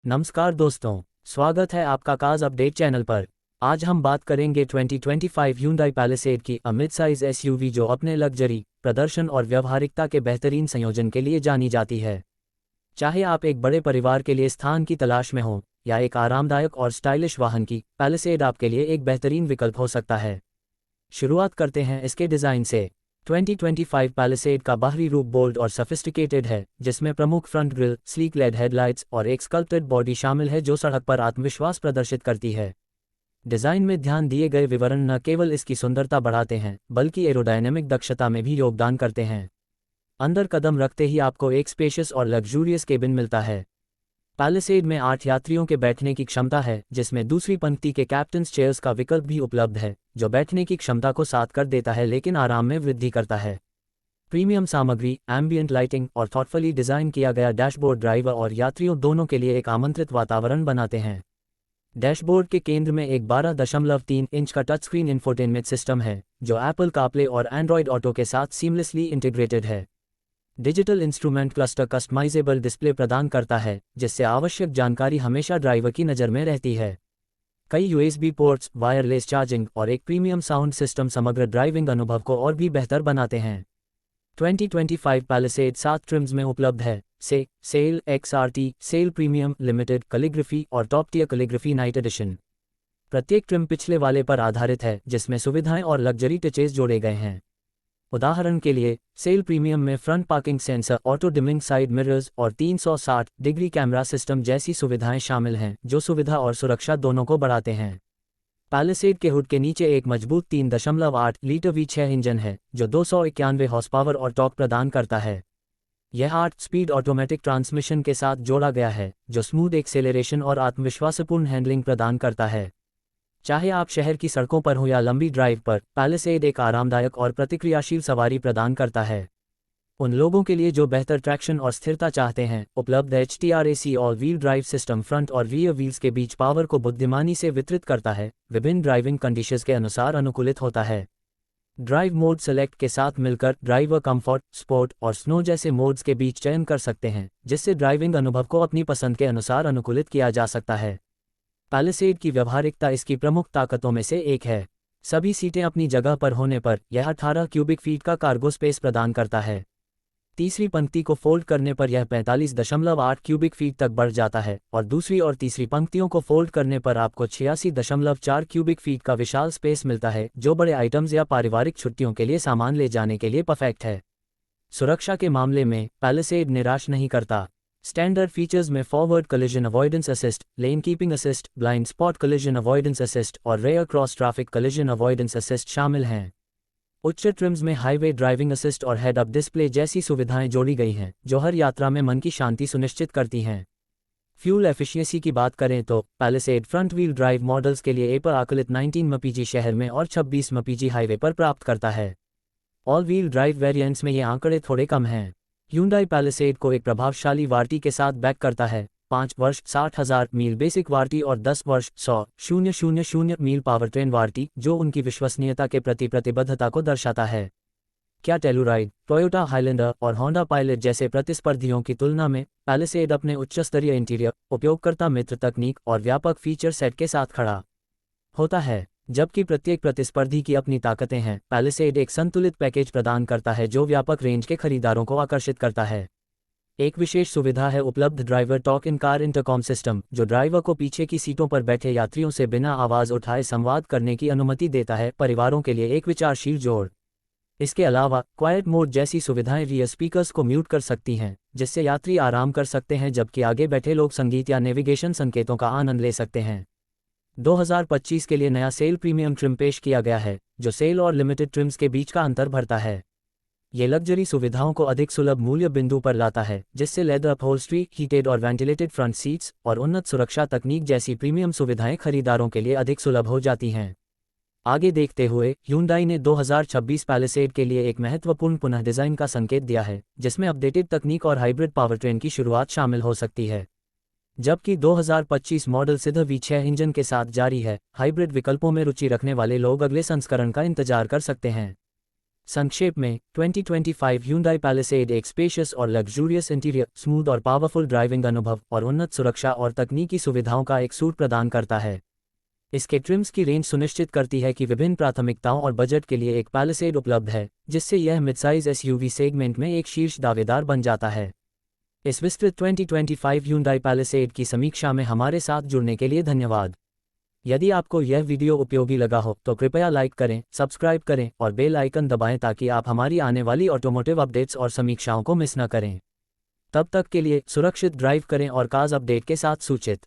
नमस्कार दोस्तों, स्वागत है आपका कार्स अपडेट चैनल पर। आज हम बात करेंगे 2025 Hyundai Palisade की मिड साइज एसयूवी जो अपने लग्जरी, प्रदर्शन और व्यवहारिकता के बेहतरीन संयोजन के लिए जानी जाती है। चाहे आप एक बड़े परिवार के लिए स्थान की तलाश में हों या एक आरामदायक और स्टाइलिश वाहन की, Palisade आपके लिए एक बेहतरीन विकल्प हो सकता है। शुरुआत करते हैं इसके डिज़ाइन से। 2025 Palisade का बाहरी रूप बोल्ड और सफिस्टिकेटेड है, जिसमें प्रमुख front grille, sleek LED headlights और एक स्कल्प्टेड बॉडी शामिल है जो सड़क पर आत्मविश्वास प्रदर्शित करती है। डिज़ाइन में ध्यान दिए गए विवरण न केवल इसकी सुंदरता बढ़ाते हैं, बल्कि एरोडायनेमिक दक्षता में भी योगदान करते हैं। अंदर कदम रखते ही आपको एक स्पेशियस और लग्जूरियस केबिन मिलता है। Palisade में 8 यात्रियों के बैठने की क्षमता है, जिसमें दूसरी पंक्ति के कैप्टन्स चेयर्स का विकल्प भी उपलब्ध है, जो बैठने की क्षमता को साथ कर देता है लेकिन आराम में वृद्धि करता है। प्रीमियम सामग्री, एम्बियंट लाइटिंग और थॉटफुली डिज़ाइन किया गया डैशबोर्ड ड्राइवर और यात्रियों दोनों के लिए एक आमंत्रित वातावरण बनाते हैं। डैशबोर्ड के केंद्र में एक 12.3 इंच का टच स्क्रीन इंफोटेनमेंट सिस्टम है, जो एप्पल कारप्ले और एंड्रॉयड ऑटो के साथ सीमलेसली इंटीग्रेटेड है। Digital instrument cluster customisable display प्रदान करता है, जिससे आवश्यक जानकारी हमेशा ड्राइवर की नज़र में रहती है। कई USB पोर्ट्स, वायरलेस चार्जिंग और एक प्रीमियम साउंड सिस्टम समग्र ड्राइविंग अनुभव को और भी बेहतर बनाते हैं। 2025 Palisade 7 ट्रिम्स में उपलब्ध है, SE SEL XRT, SEL premium, limited calligraphy और top tier calligraphy night edition. प्रत्येक ट्रिम पिछले वाले पर आधारित है, जिसमें सुविधाएं और लग्जरी टचेस जोड़े गए हैं। उदाहरण के लिए, सेल प्रीमियम में front parking sensor, auto dimming side mirrors और 360 डिग्री कैमरा सिस्टम जैसी सुविधाएं शामिल हैं, जो सुविधा और सुरक्षा दोनों को बढ़ाते हैं। Palisade के हुड के नीचे एक मजबूत 3.8 लीटर V6 इंजन है, जो 291 हॉर्स पावर और टॉर्क प्रदान करता है। यह 8 स्पीड ऑटोमेटिक ट्रांसमिशन के साथ जोड़ा गया है, जो स्मूथ एक्सेलरेशन और आत्मविश्वासपूर्ण हैंडलिंग प्रदान करता है। चाहे आप शहर की सड़कों पर हो या लंबी ड्राइव पर, Palisade एक आरामदायक और प्रतिक्रियाशील सवारी प्रदान करता है। उन लोगों के लिए जो बेहतर ट्रैक्शन और स्थिरता चाहते हैं, उपलब्ध HTRAC all wheel drive system front और रियर व्हील्स के बीच पावर को बुद्धिमानी से वितरित करता है, विभिन्न ड्राइविंग कंडीशंस के अनुसार अनुकूलित होता है। ड्राइव मोड सेलेक्ट के साथ मिलकर ड्राइवर कंफर्ट, स्पोर्ट और स्नो जैसे मोड्स के बीच चयन कर सकते हैं, जिससे ड्राइविंग अनुभव को अपनी पसंद के अनुसार अनुकूलित किया जा सकता है। Palisade की व्यवहारिकता इसकी प्रमुख ताकतों में से एक है। सभी सीटें अपनी जगह पर होने पर यह 18 क्यूबिक फीट का कार्गो स्पेस प्रदान करता है। तीसरी पंक्ति को फोल्ड करने पर यह 45.8 क्यूबिक फीट तक बढ़ जाता है और दूसरी और तीसरी पंक्तियों को फोल्ड करने पर आपको 86.4 क्यूबिक फीट का विशाल स्पेस मिलता है, जो बड़े आइटम्स या पारिवारिक छुट्टियों के लिए सामान ले जाने के लिए परफेक्ट है। सुरक्षा के मामले में Palisade निराश नहीं करता। स्टैंडर्ड फीचर्स में forward collision avoidance assist, lane keeping assist, blind spot collision avoidance assist और rear cross traffic collision avoidance assist शामिल हैं। उच्च ट्रिम्स में हाईवे ड्राइविंग असिस्ट और हेड अप डिस्प्ले जैसी सुविधाएं जोड़ी गई हैं, जो हर यात्रा में मन की शांति सुनिश्चित करती हैं। फ्यूल एफिशिएंसी की बात करें तो Palisade front wheel drive models के लिए पर आकलित 19 mpg शहर में और 26 mpg हाईवे पर प्राप्त करता है। ऑल व्हील ड्राइव वेरिएंट्स में ये आंकड़े थोड़े कम हैं। Hyundai Palisade को एक प्रभावशाली वारंटी के साथ बैक करता है, 5 वर्ष 60,000 मील बेसिक वारंटी और 10 वर्ष 100,000 मील पावरट्रेन वारंटी, जो उनकी विश्वसनीयता के प्रति प्रतिबद्धता को दर्शाता है। क्या टेलुराइड, टोयोटा हाइलैंडर और होंडा पायलट जैसे प्रतिस्पर्धियों की तुलना में Palisade अपने उच्च स्तरीय इंटीरियर, उपयोगकर्ता मित्र तकनीक और व्यापक फीचर सेट के साथ खड़ा होता है। जबकि प्रत्येक प्रतिस्पर्धी की अपनी ताकतें हैं, Palisade एक संतुलित पैकेज प्रदान करता है जो व्यापक रेंज के खरीदारों को आकर्षित करता है। एक विशेष सुविधा है उपलब्ध driver talk in car intercom system, जो ड्राइवर को पीछे की सीटों पर बैठे यात्रियों से बिना आवाज़ उठाए संवाद करने की अनुमति देता है, परिवारों के लिए एक विचारशील जोड़। इसके अलावा क्वाइट मोड जैसी सुविधाएं रियर स्पीकर्स को म्यूट कर सकती हैं, जिससे यात्री आराम कर सकते हैं जबकि आगे बैठे लोग संगीत या नेविगेशन संकेतों का आनंद ले सकते हैं। 2025 के लिए नया सेल प्रीमियम ट्रिम पेश किया गया है, जो सेल और लिमिटेड ट्रिम्स के बीच का अंतर भरता है। ये लग्जरी सुविधाओं को अधिक सुलभ मूल्य बिंदु पर लाता है, जिससे लेदर अपहोल्स्ट्री, हीटेड और वेंटिलेटेड फ्रंट सीट्स और उन्नत सुरक्षा तकनीक जैसी प्रीमियम सुविधाएं खरीदारों के लिए अधिक सुलभ हो जाती हैं। आगे देखते हुए Hyundai ने 2026 Palisade के लिए एक महत्वपूर्ण पुनः डिज़ाइन का संकेत दिया है, जिसमें अपडेटेड तकनीक और हाइब्रिड पावरट्रेन की शुरुआत शामिल हो सकती है। जबकि 2025 मॉडल सीधा V6 इंजन के साथ जारी है, हाइब्रिड विकल्पों में रुचि रखने वाले लोग अगले संस्करण का इंतजार कर सकते हैं। संक्षेप में, 2025 Hyundai Palisade एक स्पेशियस और लग्जूरियस इंटीरियर, स्मूथ और पावरफुल ड्राइविंग अनुभव और उन्नत सुरक्षा और तकनीकी सुविधाओं का एक सूट प्रदान करता है। इसके ट्रिम्स की रेंज सुनिश्चित करती है कि विभिन्न प्राथमिकताओं और बजट के लिए एक पैलिसेड उपलब्ध है, जिससे यह मिडसाइज एसयूवी सेगमेंट में एक शीर्ष दावेदार बन जाता है। इस विस्तृत 2025 Hyundai Palisade की समीक्षा में हमारे साथ जुड़ने के लिए धन्यवाद। यदि आपको यह वीडियो उपयोगी लगा हो तो कृपया लाइक करें, सब्सक्राइब करें और बेल आइकन दबाएं ताकि आप हमारी आने वाली ऑटोमोटिव अपडेट्स और समीक्षाओं को मिस न करें। तब तक के लिए सुरक्षित ड्राइव करें और कार्स अपडेट के साथ सूचित